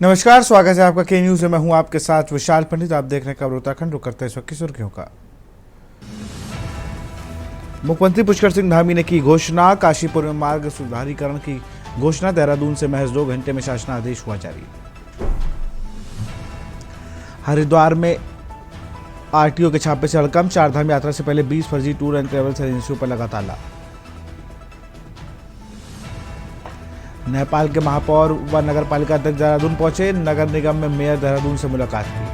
नमस्कार, स्वागत है आपका के न्यूज में। मैं हूं आपके साथ विशाल पंडित। आप देख रहे हैं खबर उत्तराखंड। रुक करते हैं इस वक्त की सुर्खियों का। मुख्यमंत्री पुष्कर सिंह धामी ने की घोषणा। काशीपुर में मार्ग सुधारीकरण की घोषणा। देहरादून से महज 2 घंटे में शासनादेश हुआ जारी। हरिद्वार में आरटीओ के छापे से हड़कंप। चारधाम यात्रा से पहले 20 फर्जी टूर एंड ट्रेवल्स एजेंसियों पर लगा ताला। नेपाल के महापौर व नगर पालिका अध्यक्ष देहरादून पहुंचे। नगर निगम में मेयर देहरादून से मुलाकात की।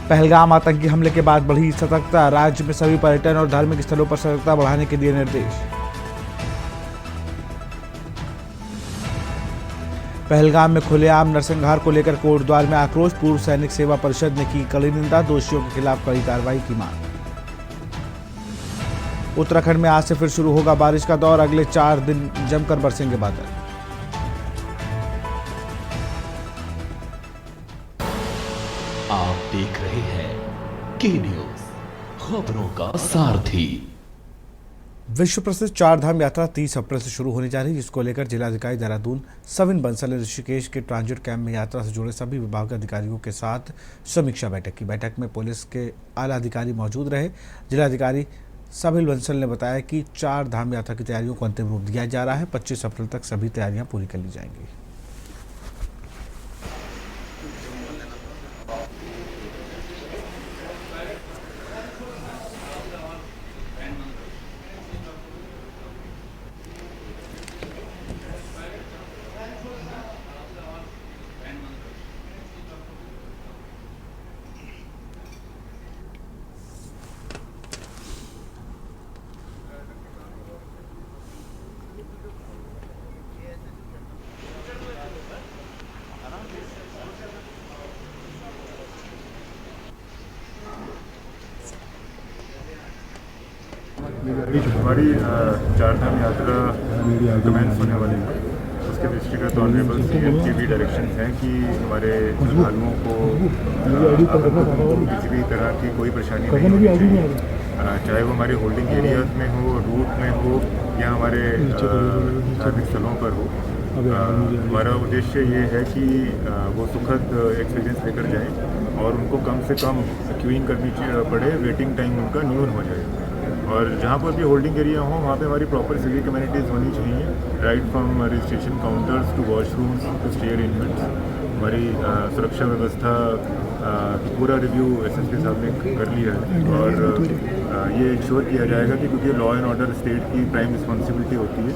पहलगाम आतंकी हमले के बाद बढ़ी सतर्कता। राज्य में सभी पर्यटन और धार्मिक स्थलों पर सतर्कता बढ़ाने के दिए निर्देश। पहलगाम में खुलेआम नरसंहार को लेकर कोटद्वार में आक्रोश। पूर्व सैनिक सेवा परिषद ने की कड़ी निंदा। दोषियों के खिलाफ कड़ी कार्रवाई की मांग। उत्तराखंड में आज से फिर शुरू होगा बारिश का दौर। अगले 4 दिन जमकर बरसेंगे बादल। आप देख रहे हैं के न्यूज, खबरों का सारथी। विश्व प्रसिद्ध चारधाम यात्रा 30 अप्रैल से शुरू होने जा रही है, जिसको लेकर जिलाधिकारी देहरादून सविन बंसल ने ऋषिकेश के ट्रांजिट कैंप में यात्रा से जुड़े सभी विभाग अधिकारियों के साथ समीक्षा बैठक की। बैठक में पुलिस के आला अधिकारी मौजूद रहे। जिलाधिकारी सविन बंसल ने बताया कि चार धाम यात्रा की तैयारियों को अंतिम रूप दिया जा रहा है। 25 अप्रैल तक सभी तैयारियां पूरी कर ली जाएंगी। हमारी चारधाम यात्रा कमेंस होने वाली है। उसके दृष्टिगत ऑनरेबल सीएम की भी डायरेक्शंस हैं कि हमारे श्रद्धालुओं को किसी भी तरह की कोई परेशानी नहीं होनी चाहिए, चाहे वो हमारे होल्डिंग एरियाज में हो, रूट में हो या हमारे धार्मिक स्थलों पर हो। हमारा उद्देश्य ये है कि वो सुखद एक्सपीरियंस लेकर जाएं और उनको कम से कम क्यूइंग करनी पड़े, वेटिंग टाइम उनका न्यून हो जाए। और जहाँ पर भी होल्डिंग एरिया हो वहाँ पे हमारी प्रॉपर सिविक कम्युनिटीज़ होनी चाहिए, right from registration counters to washrooms to stay arrangements. हमारी सुरक्षा व्यवस्था पूरा रिव्यू एसएसपी साहब ने कर लिया है और ये इंश्योर किया जाएगा कि क्योंकि लॉ एंड ऑर्डर स्टेट की प्राइम रिस्पॉन्सिबिलिटी होती है।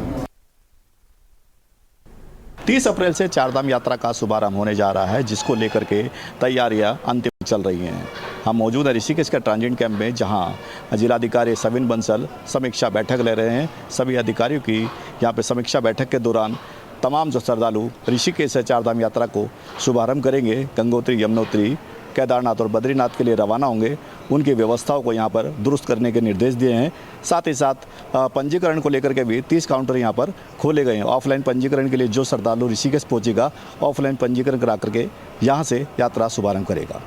30 अप्रैल से चारधाम यात्रा का शुभारंभ होने जा रहा है, जिसको लेकर के तैयारियां अंतिम चल रही हैं। हम मौजूद हैं ऋषिकेश के ट्रांजिट कैंप में, जहां जिलाधिकारी सविन बंसल समीक्षा बैठक ले रहे हैं। सभी अधिकारियों की यहां पे समीक्षा बैठक के दौरान तमाम जो श्रद्धालु ऋषिकेश से चारधाम यात्रा को शुभारंभ करेंगे, गंगोत्री, यमुनोत्री, केदारनाथ और बद्रीनाथ के लिए रवाना होंगे, उनकी व्यवस्थाओं को यहाँ पर दुरुस्त करने के निर्देश दिए हैं। साथ ही साथ पंजीकरण को लेकर के भी 30 काउंटर यहाँ पर खोले गए हैं। ऑफलाइन पंजीकरण के लिए जो श्रद्धालु ऋषिकेश पहुँचेगा, ऑफलाइन पंजीकरण करा करके यहाँ से यात्रा शुभारंभ करेगा।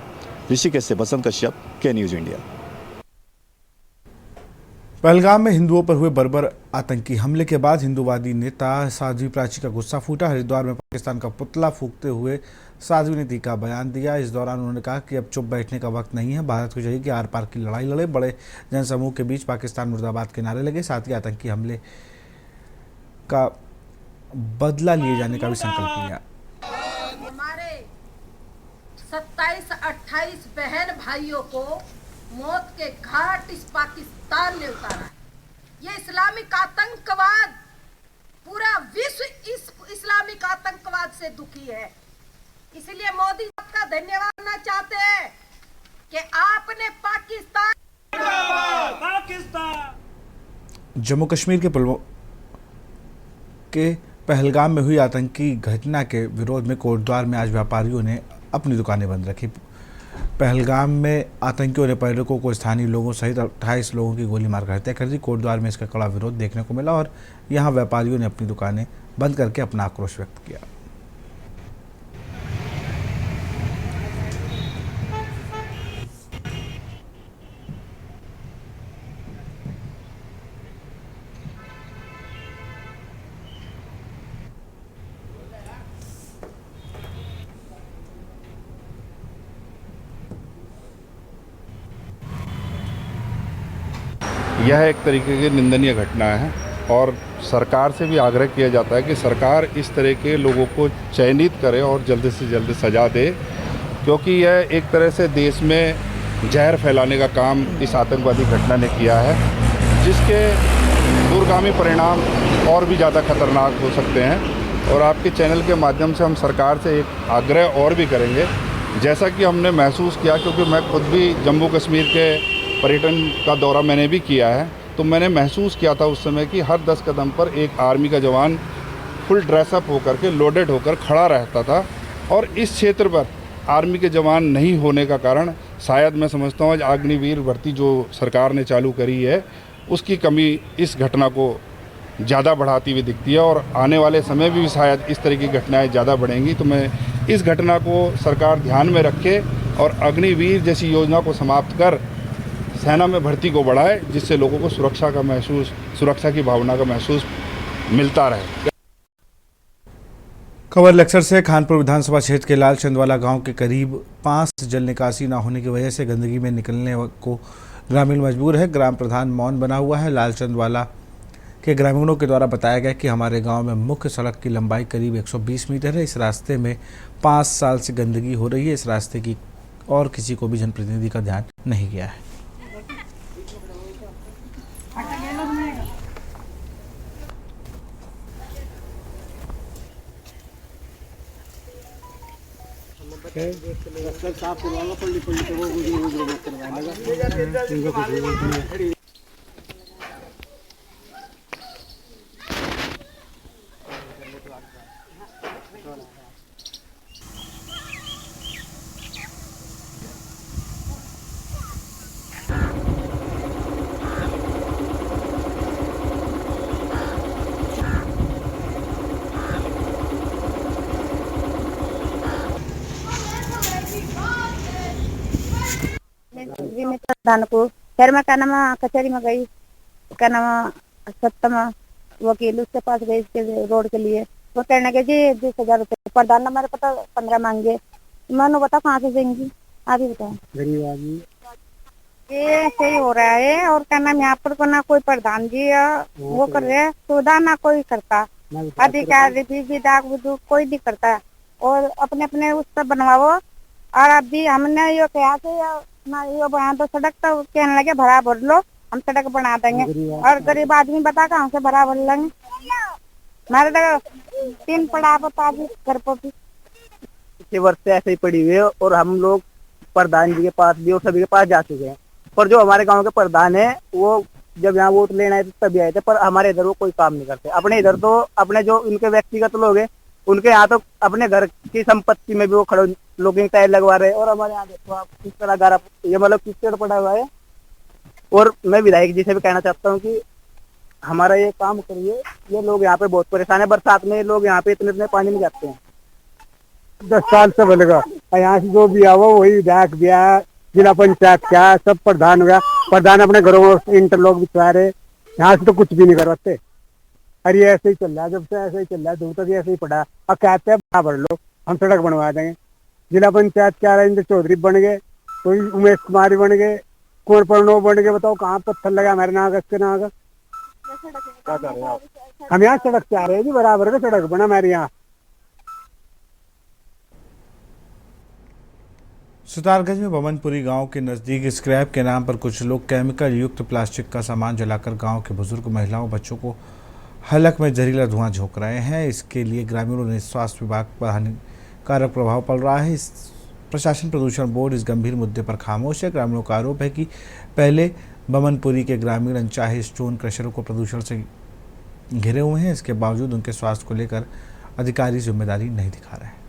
ऋषिकेश से बसंत कश्यप, के न्यूज़ इंडिया। पहलगाम में हिंदुओं पर हुए बर्बर आतंकी हमले के बाद हिंदूवादी नेता साध्वी प्राची का गुस्सा फूटा। हरिद्वार में पाकिस्तान का पुतला फूंकते हुए साध्वी ने तीखा बयान दिया। इस दौरान उन्होंने कहा कि अब चुप बैठने का वक्त नहीं है, भारत को चाहिए कि आर पार की लड़ाई लड़े। बड़े जनसमूह के बीच पाकिस्तान मुर्दाबाद के नारे लगे। साथ ही आतंकी हमले का बदला लिए जाने का भी संकल्प लिया। हमारे 27-28 बहन भाइयों को मौत के घाट इस पाकिस्तान ने उतारा है। ये इस्लामिक आतंकवाद, पूरा विश्व इस इस्लामिक आतंकवाद से दुखी है। इसलिए मोदी का धन्यवाद करना चाहते हैं कि आपने पाकिस्तान जम्मू कश्मीर के पहलगाम में हुई आतंकी घटना के विरोध में कोटद्वार में आज व्यापारियों ने अपनी दुकानें बंद रखी। पहलगाम में आतंकियों ने पर्यटकों को स्थानीय लोगों सहित 28 लोगों की गोली मारकर हत्या कर दी। कोटद्वार में इसका कड़ा विरोध देखने को मिला और यहां व्यापारियों ने अपनी दुकानें बंद करके अपना आक्रोश व्यक्त किया। यह एक तरीके की निंदनीय घटना है और सरकार से भी आग्रह किया जाता है कि सरकार इस तरह के लोगों को चयनित करे और जल्द से जल्द सज़ा दे, क्योंकि यह एक तरह से देश में जहर फैलाने का काम इस आतंकवादी घटना ने किया है, जिसके दूरगामी परिणाम और भी ज़्यादा खतरनाक हो सकते हैं। और आपके चैनल के माध्यम से हम सरकार से एक आग्रह और भी करेंगे, जैसा कि हमने महसूस किया, क्योंकि मैं खुद भी जम्मू कश्मीर के पर्यटन का दौरा मैंने भी किया है, तो मैंने महसूस किया था उस समय कि हर 10 कदम पर एक आर्मी का जवान फुल ड्रेसअप होकर के लोडेड होकर खड़ा रहता था। और इस क्षेत्र पर आर्मी के जवान नहीं होने का कारण शायद मैं समझता हूँ आज अग्निवीर भर्ती जो सरकार ने चालू करी है उसकी कमी इस घटना को ज़्यादा बढ़ाती हुई दिखती है। और आने वाले समय भी शायद इस तरह की घटनाएं ज़्यादा बढ़ेंगी। तो मैं इस घटना को सरकार ध्यान में रखे और अग्निवीर जैसी योजना को समाप्त कर सेना में भर्ती को बढ़ाए, जिससे लोगों को सुरक्षा की भावना का महसूस मिलता रहे। खबर लक्सर से। खानपुर विधानसभा क्षेत्र के लालचंदवाला गांव के करीब 5 जल निकासी न होने की वजह से गंदगी में निकलने को ग्रामीण मजबूर है। ग्राम प्रधान मौन बना हुआ है। लालचंदवाला के ग्रामीणों के द्वारा बताया गया कि हमारे गांव में मुख्य सड़क की लंबाई करीब 120 मीटर है। इस रास्ते में 5 साल से गंदगी हो रही है। इस रास्ते की और किसी को भी जनप्रतिनिधि का ध्यान नहीं गया है। में प्रधान को फिर मैं क्या नाम कचहरी में गई, क्या नाम सत्तम वकील उसके पास गई इसके रोड के लिए। वो कहने के जी 20,000 रुपये प्रधान ने मेरे पता 15 मांगे। मैंने बता कहाँ से देंगी, आप ही बताओ। गरीब आदमी ये सही हो रहा है। और क्या नाम यहाँ पर को ना कोई प्रधान जी वो कर रहे सुविधा ना कोई करता, अधिकारी भी दाग बुदू कोई नहीं करता। और अपने अपने उस पर बनवाओ। और अभी हमने ये कहा ना ये बना दो सड़क, तो कहने लगे भरा भर लो, हम सड़क बना देंगे। और गरीब आदमी बता कहाँ से भरा भर लेंगे। हमारे तो 3 पड़ा बता भी घर पर भी वर्ष से ऐसे ही पड़ी हुई है। और हम लोग प्रधान जी के पास भी और सभी के पास जा चुके हैं, पर जो हमारे गांव के प्रधान है वो जब यहाँ वोट लेने आए थे तभी आए थे, पर हमारे इधर वो कोई काम नहीं करते। अपने इधर तो अपने जो इनके व्यक्तिगत लोग हैं उनके यहाँ तो अपने घर की संपत्ति में भी वो खड़े लोग टायर लगवा रहे हैं। और हमारे यहाँ देखो आप किस तरह गारा ये मतलब कीचड़ पड़ा हुआ है। और मैं विधायक जी से भी कहना चाहता हूँ कि हमारा ये काम करिए। ये लोग यहाँ पे बहुत परेशान है, बरसात में लोग यहाँ पे इतने पानी में जाते हैं। 10 साल से बनेगा। यहाँ से जो भी आवा वही विधायक भी आया, जिला पंचायत क्या सब प्रधान हो गया। प्रधान अपने घरों में इंटरलॉक बिछवा रहे, यहाँ से तो कुछ भी नहीं करवाते। अरे ये ऐसे ही चल रहा है, जब से ऐसे ही चल रहा है, धूप तक ऐसे ही पड़ा। अब कहते हैं भर लो, हम सड़क बनवा देंगे। जिला पंचायत क्या राजेंद्र चौधरी बन गए, कोई उमेश कुमारी बन गए, कौन प्रणव बन गए। बताओ कहाँ पत्थर लगा हमारे नागज के नागज। हम यहाँ सड़क चाह रहे हैं जी, बराबर का सड़क बना हमारे यहाँ। सुतारगंज में बमनपुरी गांव के नजदीक स्क्रैप के नाम पर कुछ लोग केमिकल युक्त प्लास्टिक का सामान जलाकर गांव के बुजुर्ग, महिलाओं, बच्चों को हलक में जहरीला धुआं झोंक रहे हैं। इसके लिए ग्रामीणों ने स्वास्थ्य विभाग पर हानिकारक प्रभाव पड़ रहा है। प्रशासन प्रदूषण बोर्ड इस गंभीर मुद्दे पर खामोश है। ग्रामीणों का आरोप है कि पहले बमनपुरी के ग्रामीण अनचाहे स्टोन क्रशरों को प्रदूषण से घिरे हुए हैं। इसके बावजूद उनके स्वास्थ्य को लेकर अधिकारी जिम्मेदारी नहीं दिखा रहे हैं।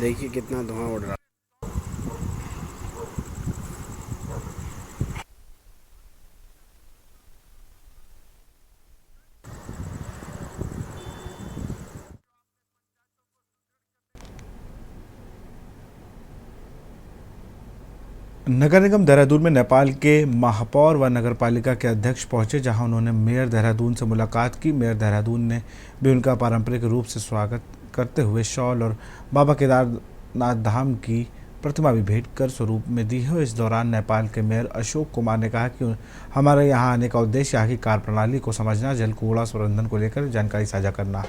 देखिए कितना धुआं उड़ रहा है। नगर निगम देहरादून में नेपाल के महापौर व नगर पालिका के अध्यक्ष पहुंचे, जहां उन्होंने मेयर देहरादून से मुलाकात की। मेयर देहरादून ने भी उनका पारंपरिक रूप से स्वागत करते हुए शॉल और बाबा केदारनाथ धाम की प्रतिमा भी भेंट कर स्वरूप में दी है। इस दौरान नेपाल के मेयर अशोक कुमार ने कहा कि हमारे यहाँ आने का उद्देश्य यहाँ की कार्य प्रणाली को समझना, जल कूड़ा प्रबंधन को लेकर जानकारी साझा करना।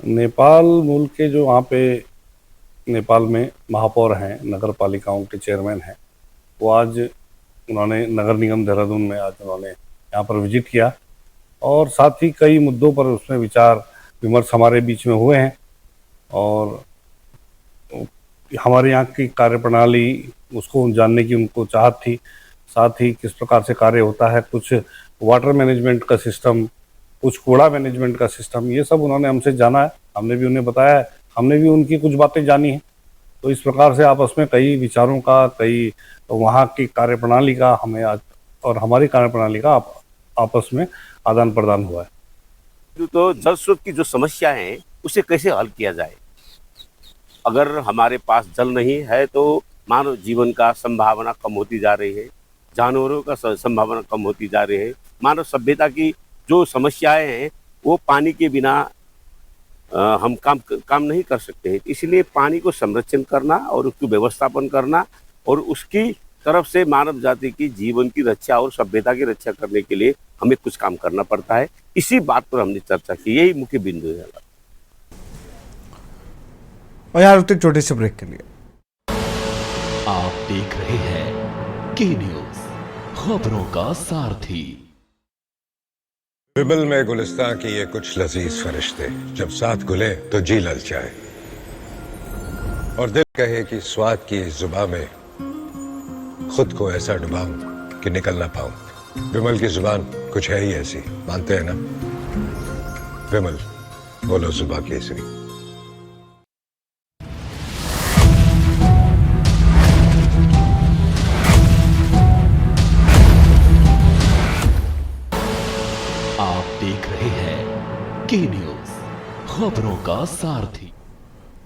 नेपाल मूल के जो वहाँ पे नेपाल में महापौर हैं, नगर पालिकाओं के चेयरमैन हैं, वो आज उन्होंने नगर निगम देहरादून में आज उन्होंने यहाँ पर विजिट किया और साथ ही कई मुद्दों पर उसमें विचार विमर्श हमारे बीच में हुए हैं और हमारे यहाँ की कार्यप्रणाली उसको जानने की उनको चाहत थी। साथ ही किस प्रकार से कार्य होता है, कुछ वाटर मैनेजमेंट का सिस्टम, कुछ कूड़ा मैनेजमेंट का सिस्टम, ये सब उन्होंने हमसे जाना है, हमने भी उन्हें बताया है, हमने भी उनकी कुछ बातें जानी हैं। तो इस प्रकार से आपस में कई विचारों का, कई वहाँ की कार्यप्रणाली का हमें आज और हमारी कार्यप्रणाली का आपस में आदान प्रदान हुआ है। तो जल स्रोत की जो समस्या है उसे कैसे हल किया जाए। अगर हमारे पास जल नहीं है तो मानव जीवन का संभावना कम होती जा रही है, जानवरों का संभावना कम होती जा रही है। मानव सभ्यता की जो समस्याएं हैं वो पानी के बिना हम काम नहीं कर सकते हैं। इसलिए पानी को संरक्षण करना और उसकी व्यवस्थापन करना और उसकी तरफ से मानव जाति की जीवन की रक्षा और सभ्यता की रक्षा करने के लिए हमें कुछ काम करना पड़ता है। इसी बात पर हमने चर्चा की, यही मुख्य बिंदु है। और यहाँ रुकते छोटे से ब्रेक के लिए। आप देख रहे हैं के न्यूज, खबरों का सारथी। बिबल में गुलिस्तान की ये कुछ लजीज फरिश्ते जब साथ घुले तो जी ललचाए और दिल कहे कि स्वाद की इस जुबान में खुद को ऐसा डुबाऊं कि निकल ना पाऊं। विमल की जुबान कुछ है ही ऐसी, मानते हैं ना? विमल, बोलो जुबान केसरी। आप देख रहे हैं के न्यूज, खबरों का सारथी।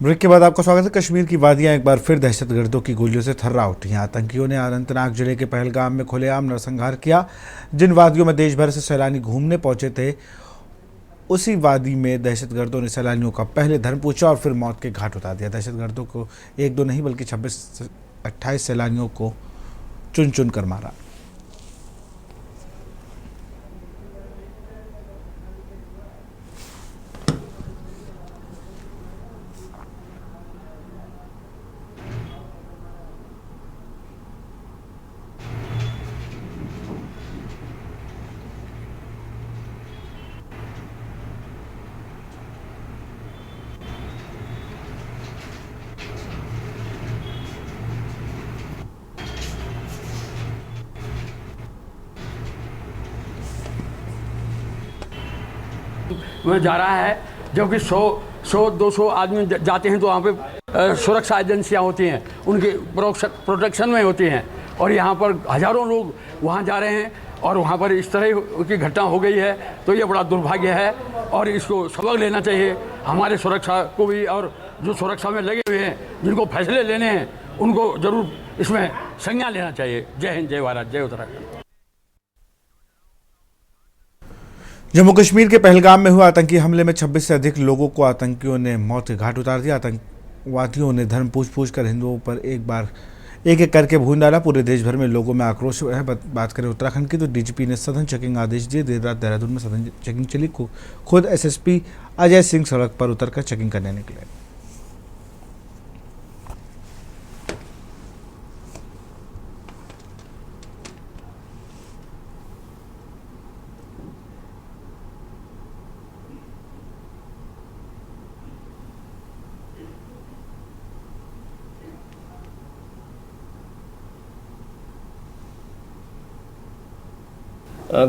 ब्रेक के बाद आपका स्वागत है। कश्मीर की वादियां एक बार फिर दहशतगर्दों की गोलियों से थर्रा उठी हैं। आतंकियों ने अनंतनाग जिले के पहलगाम में खुलेआम नरसंहार किया। जिन वादियों में देश भर से सैलानी घूमने पहुंचे थे, उसी वादी में दहशतगर्दों ने सैलानियों का पहले धर्म पूछा और फिर मौत के घाट उतार दिया। दहशतगर्दों को एक दो नहीं बल्कि 26-28 सैलानियों को चुन चुन कर मारा। में जा रहा है, जबकि 100-200 आदमी जाते हैं तो वहाँ पे सुरक्षा एजेंसियाँ होती हैं, उनकी प्रोटेक्शन में होती हैं। और यहाँ पर हज़ारों लोग वहाँ जा रहे हैं और वहाँ पर इस तरह की घटना हो गई है, तो ये बड़ा दुर्भाग्य है और इसको सबक लेना चाहिए हमारे सुरक्षा को भी, और जो सुरक्षा में लगे हुए हैं जिनको फैसले लेने हैं उनको जरूर इसमें संज्ञान लेना चाहिए। जय हिंद, जय भारत, जय उत्तराखंड। जम्मू कश्मीर के पहलगाम में हुए आतंकी हमले में 26 से अधिक लोगों को आतंकियों ने मौत के घाट उतार दिया। आतंकवादियों ने धर्म पूछ कर हिंदुओं पर एक एक करके भून डाला। पूरे देश भर में लोगों में आक्रोश है। बात करें उत्तराखंड की तो डीजीपी ने सघन चेकिंग आदेश दिए। देर रात देहरादून में सघन चेकिंग चली। खुद एसएसपी अजय सिंह सड़क पर उतरकर चेकिंग करने निकले।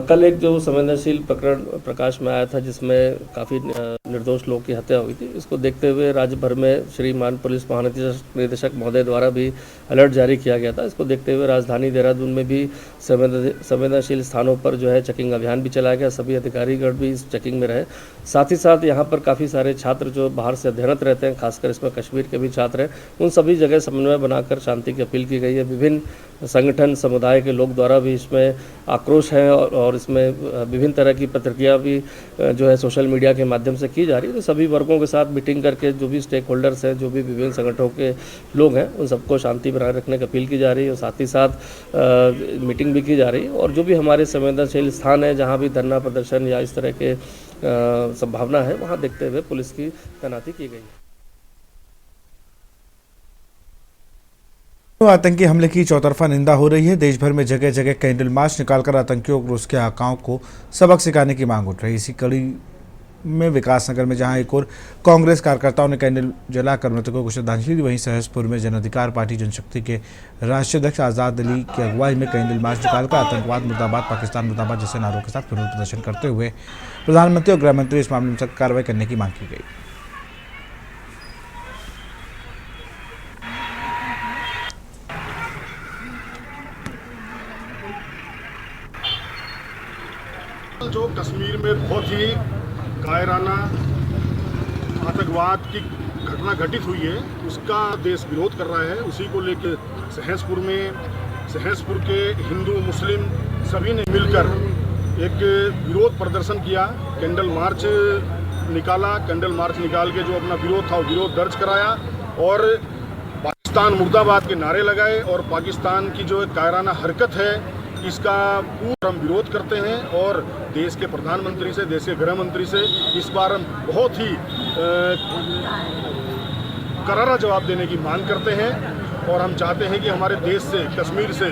कल एक जो संवेदनशील प्रकरण प्रकाश में आया था जिसमें काफ़ी निर्दोष लोगों की हत्या हुई थी, इसको देखते हुए राज्य भर में श्रीमान पुलिस महानिदेशक महोदय द्वारा भी अलर्ट जारी किया गया था। इसको देखते हुए राजधानी देहरादून में भी संवेदनशील स्थानों पर जो है चेकिंग अभियान भी चलाया गया। सभी अधिकारीगण भी इस चेकिंग में रहे। साथ ही साथ यहाँ पर काफ़ी सारे छात्र जो बाहर से अध्ययनरत रहते हैं, खासकर इसमें कश्मीर के भी छात्र हैं, उन सभी जगह समन्वय बनाकर शांति की अपील की गई है। विभिन्न संगठन समुदाय के लोग द्वारा भी इसमें आक्रोश है और इसमें विभिन्न तरह की प्रतिक्रिया भी जो है सोशल मीडिया के माध्यम से की जा रही है। तो सभी वर्गों के साथ मीटिंग करके जो भी स्टेक होल्डर्स हैं, जो भी विभिन्न संगठनों के लोग हैं, उन सबको शांति बनाए रखने की अपील की जा रही है और साथ ही साथ मीटिंग भी की जा रही है। और जो भी हमारे संवेदनशील स्थान है जहाँ भी धरना प्रदर्शन या इस तरह के संभावना है, वहाँ देखते हुए पुलिस की तैनाती की गई है। आतंकी हमले की चौतरफा निंदा हो रही है। देश भर में जगह जगह कैंडल मार्च निकालकर आतंकियों और उसके आकाओं को सबक सिखाने की मांग उठ रही है। इसी कड़ी में विकासनगर में जहां एक और कांग्रेस कार्यकर्ताओं ने कैंडल जलाकर मृतकों को श्रद्धांजलि दी, वहीं सहसपुर में जन अधिकार पार्टी जनशक्ति के राष्ट्रीय अध्यक्ष आज़ाद अली की अगुवाई में कैंडल मार्च निकालकर आतंकवाद मुर्दाबाद, पाकिस्तान मुर्दाबाद जैसे नारों के साथ विरोध प्रदर्शन करते हुए प्रधानमंत्री और गृह मंत्री इस मामले में सख्त कार्रवाई करने की मांग की गई। जो कश्मीर में बहुत ही कायराना आतंकवाद की घटना घटित हुई है, उसका देश विरोध कर रहा है। उसी को लेकर सहसपुर के हिंदू मुस्लिम सभी ने मिलकर एक विरोध प्रदर्शन किया, कैंडल मार्च निकाला। कैंडल मार्च निकाल के जो अपना विरोध था वो विरोध दर्ज कराया और पाकिस्तान मुर्दाबाद के नारे लगाए। और पाकिस्तान की जो कायराना हरकत है इसका पूरा हम विरोध करते हैं और देश के प्रधानमंत्री से, देश के गृह मंत्री से इस बार हम बहुत ही करारा जवाब देने की मांग करते हैं। और हम चाहते हैं कि हमारे देश से, कश्मीर से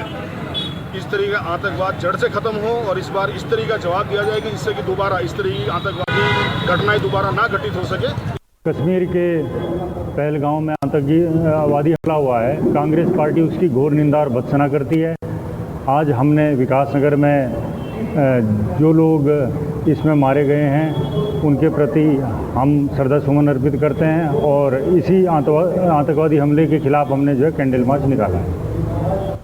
इस तरह का आतंकवाद जड़ से ख़त्म हो और इस बार इस तरह का जवाब दिया जाए कि जिससे कि दोबारा इस तरह की आतंकवादी घटनाएं दोबारा ना घटित हो सके। कश्मीर के पहलगांव में आतंकवादी हमला हुआ है। कांग्रेस पार्टी उसकी घोर निंदा और भत्सना करती है। आज हमने विकासनगर में जो लोग इसमें मारे गए हैं उनके प्रति हम श्रद्धा सुमन अर्पित करते हैं और इसी आतंकवादी हमले के खिलाफ हमने जो है कैंडल मार्च निकाला है।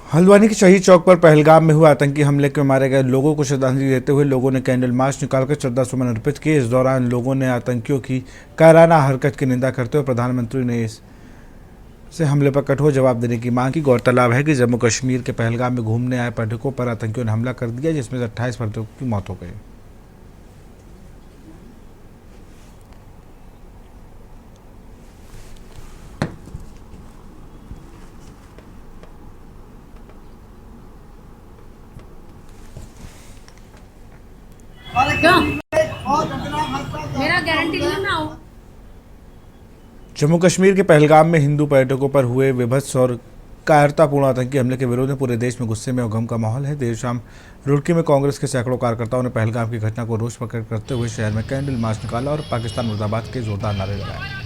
हल्द्वानी के शहीद चौक पर पहलगाम में हुए आतंकी हमले के मारे गए लोगों को श्रद्धांजलि देते हुए लोगों ने कैंडल मार्च निकालकर श्रद्धा सुमन अर्पित किए। इस दौरान लोगों ने आतंकियों की कायराना हरकत की निंदा करते हुए प्रधानमंत्री ने से हमले पर कठोर जवाब देने की मांग की। गौरतलब है कि जम्मू कश्मीर के पहलगाम में घूमने आए पर्यटकों पर आतंकियों ने हमला कर दिया, जिसमें 28 पर्यटकों की मौत हो गई। मेरा गारंटी नहीं ना हो। जम्मू कश्मीर के पहलगाम में हिंदू पर्यटकों पर हुए विभत्स और कायरतापूर्ण आतंकी हमले के विरोध में पूरे देश में गुस्से में और गम का माहौल है। देर शाम रुड़की में कांग्रेस के सैकड़ों कार्यकर्ताओं ने पहलगाम की घटना को रोष प्रकट करते हुए शहर में कैंडल मार्च निकाला और पाकिस्तान मुर्दाबाद के जोरदार नारे लगाए।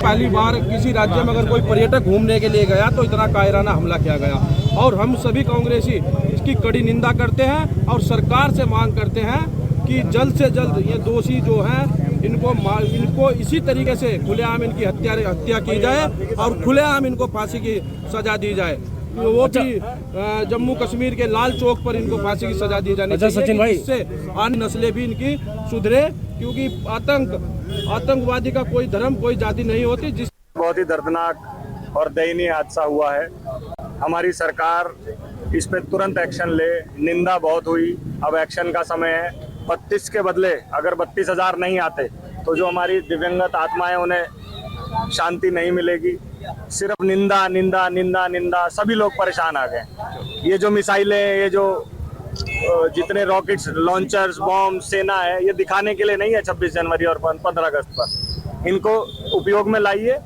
पहली बार किसी राज्य में अगर कोई पर्यटक घूमने के लिए गया तो इतना कायराना हमला किया गया और हम सभी कांग्रेसी इसकी कड़ी निंदा करते हैं और सरकार से मांग करते हैं कि जल्द से जल्द ये दोषी जो हैं इनको इसी तरीके से खुलेआम इनकी हत्या की जाए और खुलेआम इनको फांसी की सजा दी जाए। वो भी जम्मू कश्मीर के लाल चौक पर इनको फांसी की सजा दी जानी चाहिए। सचिन भाई, इससे अन्य नस्लें भी इनकी सुधरे, क्योंकि आतंकवादी का कोई धर्म कोई जाति नहीं होती। जिस बहुत ही दर्दनाक और दयनीय हादसा हुआ है। हमारी सरकार इस पे तुरंत एक्शन ले। निंदा बहुत हुई, अब एक्शन का समय है। 32 के बदले अगर 32,000 नहीं आते तो जो हमारी दिव्यांगत आत्माएं उन्हें शांति नहीं मिलेगी। सिर्फ निंदा निंदा निंदा निंदा, सभी लोग परेशान आ गए। ये जो मिसाइलें, ये जो जितने रॉकेट्स, लॉन्चर्स, बॉम्ब, सेना है, ये दिखाने के लिए नहीं है 26 जनवरी और 15 अगस्त पर। इनको उपयोग में लाइए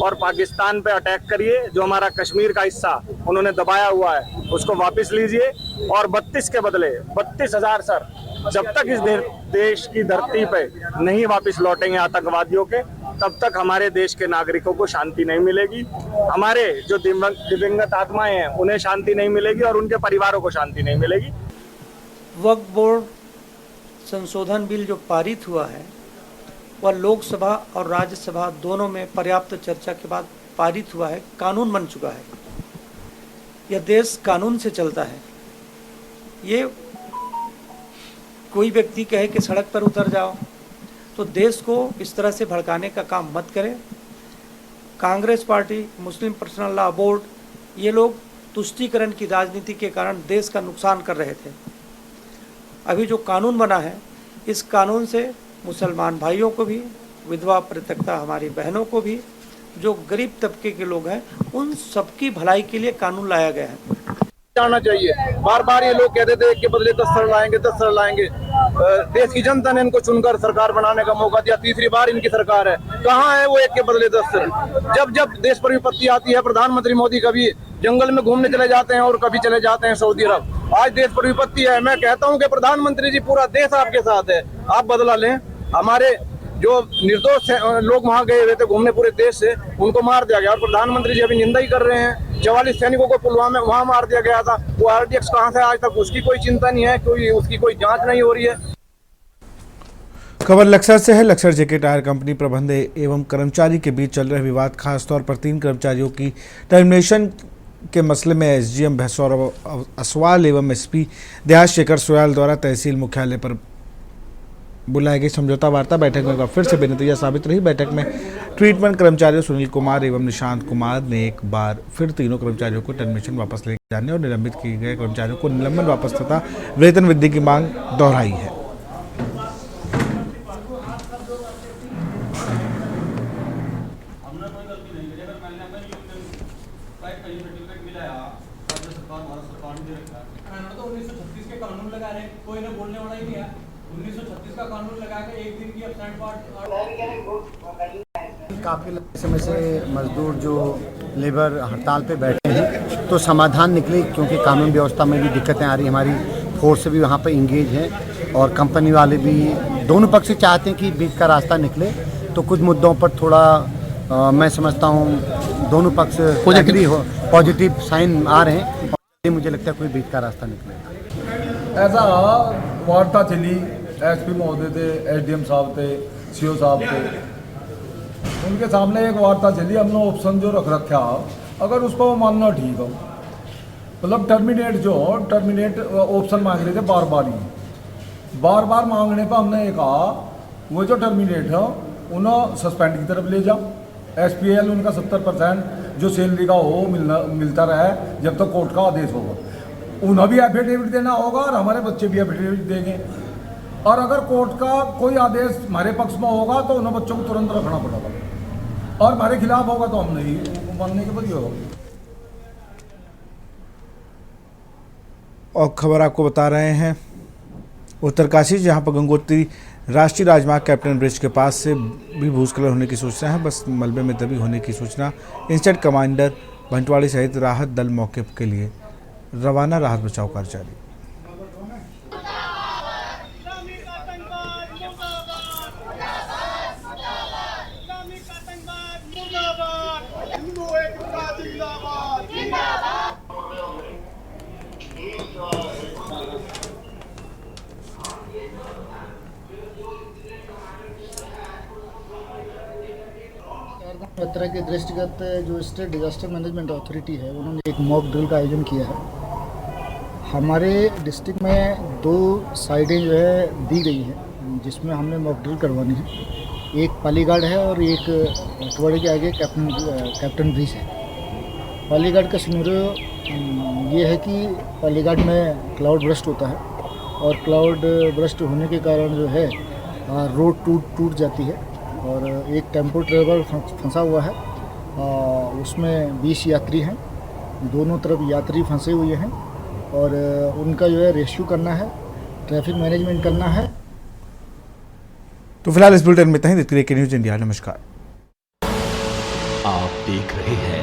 और पाकिस्तान पे अटैक करिए। जो हमारा कश्मीर का हिस्सा उन्होंने दबाया हुआ है उसको वापस लीजिए और 32 के बदले 32,000 सर, जब तक इस देश की धरती पे नहीं वापस लौटेंगे आतंकवादियों के, तब तक हमारे देश के नागरिकों को शांति नहीं मिलेगी। हमारे जो दिव्यांगत आत्माएं हैं उन्हें शांति नहीं मिलेगी और उनके परिवारों को शांति नहीं मिलेगी। वक्फ बोर्ड संशोधन बिल जो पारित हुआ है वह लोकसभा और राज्यसभा दोनों में पर्याप्त चर्चा के बाद पारित हुआ है, कानून बन चुका है। यह देश कानून से चलता है। ये कोई व्यक्ति कहे कि सड़क पर उतर जाओ तो देश को इस तरह से भड़काने का काम मत करें। कांग्रेस पार्टी, मुस्लिम पर्सनल लॉ बोर्ड, ये लोग तुष्टीकरण की राजनीति के कारण देश का नुकसान कर रहे थे। अभी जो कानून बना है, इस कानून से मुसलमान भाइयों को भी, विधवा परित्यक्ता हमारी बहनों को भी, जो गरीब तबके के लोग हैं, उन सबकी भलाई के लिए कानून लाया गया है। जाना चाहिए। बार बार ये लोग कहते थे एक के बदले 10 सर लाएंगे, 10 सर लाएंगे। देश की जनता ने इनको चुनकर सरकार बनाने का मौका दिया। तीसरी बार इनकी सरकार है। कहाँ है वो एक के बदले 10 सर? जब जब देश पर विपत्ति आती है, प्रधानमंत्री मोदी कभी जंगल में घूमने चले जाते हैं और कभी चले जाते हैं सऊदी अरब। आज देश पर विपत्ति है। मैं कहता हूँ कि प्रधानमंत्री जी, पूरा देश आपके साथ है, आप बदला लें। हमारे जो निर्दोष लोग वहाँ गए हुए थे घूमने पूरे देश से, उनको मार दिया गया और प्रधानमंत्री जी अभी निंदा ही कर रहे हैं। 44 सैनिकों को पुलवामा वहाँ मार दिया गया था। वो RDX कहाँ से आज तक उसकी कोई चिंता नहीं है, उसकी कोई जांच नहीं हो रही है। खबर लक्सर से है। लक्सर जेके टायर कंपनी प्रबंध एवं कर्मचारी के बीच चल रहे विवाद, खासतौर पर 3 कर्मचारियों की टर्मिनेशन के मसले में SGM भैंसौर असवाल एवं SP देहात शेखर सोयाल द्वारा तहसील मुख्यालय पर बुलाई गई समझौता वार्ता बैठक में एक बार फिर से बेनतीजा साबित रही। बैठक में ट्रीटमेंट कर्मचारियों सुनील कुमार एवं निशांत कुमार ने एक बार फिर तीनों कर्मचारियों को टर्मिनेशन वापस ले जाने और निलंबित किए गए कर्मचारियों को निलंबन वापस तथा वेतन वृद्धि की मांग दोहराई है। काफ़ी लंबे समय से मजदूर जो लेबर हड़ताल पे बैठे हैं, तो समाधान निकले, क्योंकि कानून व्यवस्था में भी दिक्कतें आ रही। हमारी फोर्स भी वहाँ पे इंगेज है और कंपनी वाले भी, दोनों पक्ष चाहते हैं कि बीच का रास्ता निकले। तो कुछ मुद्दों पर थोड़ा मैं समझता हूँ दोनों पक्ष एग्री हो, पॉजिटिव साइन आ रहे हैं और मुझे लगता है कोई बीच का रास्ता निकलेगा। ऐसा वार्ता चली, SP महोदय थे, SDM साहब थे, CO साहब थे, उनके सामने एक वार्ता चली। हमने ऑप्शन जो रख रखा, अगर उसको मानना ठीक हो, मतलब टर्मिनेट ऑप्शन मांग रहे थे बार बार मांगने पर हमने ये कहा वो जो टर्मिनेट है उन्हें सस्पेंड की तरफ ले जाओ। SPL उनका 70% जो सैलरी का हो मिलता रहे जब तक कोर्ट का आदेश होगा। उन्हें भी एफिडेविट देना होगा और हमारे बच्चे भी एफिडेविट देंगे। और अगर कोर्ट का कोई आदेश हमारे पक्ष में होगा तो उन्हें बच्चों को तुरंत रखना पड़ेगा, और हमारे खिलाफ होगा तो हम नहीं मानने के बदले होगा। और खबर आपको बता रहे हैं उत्तरकाशी, जहां पर गंगोत्री राष्ट्रीय राजमार्ग कैप्टन ब्रिज के पास से भी भूस्खलन होने की सूचना है। बस मलबे में दबी होने की सूचना। इंस्टेंट कमांडर भंटवाड़ी सहित राहत दल मौके के लिए रवाना। राहत बचाव कार्य जारी। यात्रा के दृष्टिगत जो स्टेट डिजास्टर मैनेजमेंट अथॉरिटी है उन्होंने एक मॉक ड्रिल का आयोजन किया है। हमारे डिस्ट्रिक्ट में 2 साइडें जो है दी गई है जिसमें हमने मॉक ड्रिल करवानी है। एक पालीगाड़ है और एक अटवाड़ी के आगे कैप्टन ब्रिज है। पालीगाड़ का सिनेरियो ये है कि पालीगाड़ में क्लाउड बर्स्ट होता है और क्लाउड बर्स्ट होने के कारण जो है रोड टूट जाती है और एक टेम्पो ट्रेवल फंसा हुआ है। उसमें 20 यात्री हैं, दोनों तरफ यात्री फंसे हुए हैं और उनका जो है रेस्क्यू करना है, ट्रैफिक मैनेजमेंट करना है। तो फिलहाल इस बुलेटिन में इतना ही। देखते रहिए के न्यूज़ इंडिया। नमस्कार। आप देख रहे हैं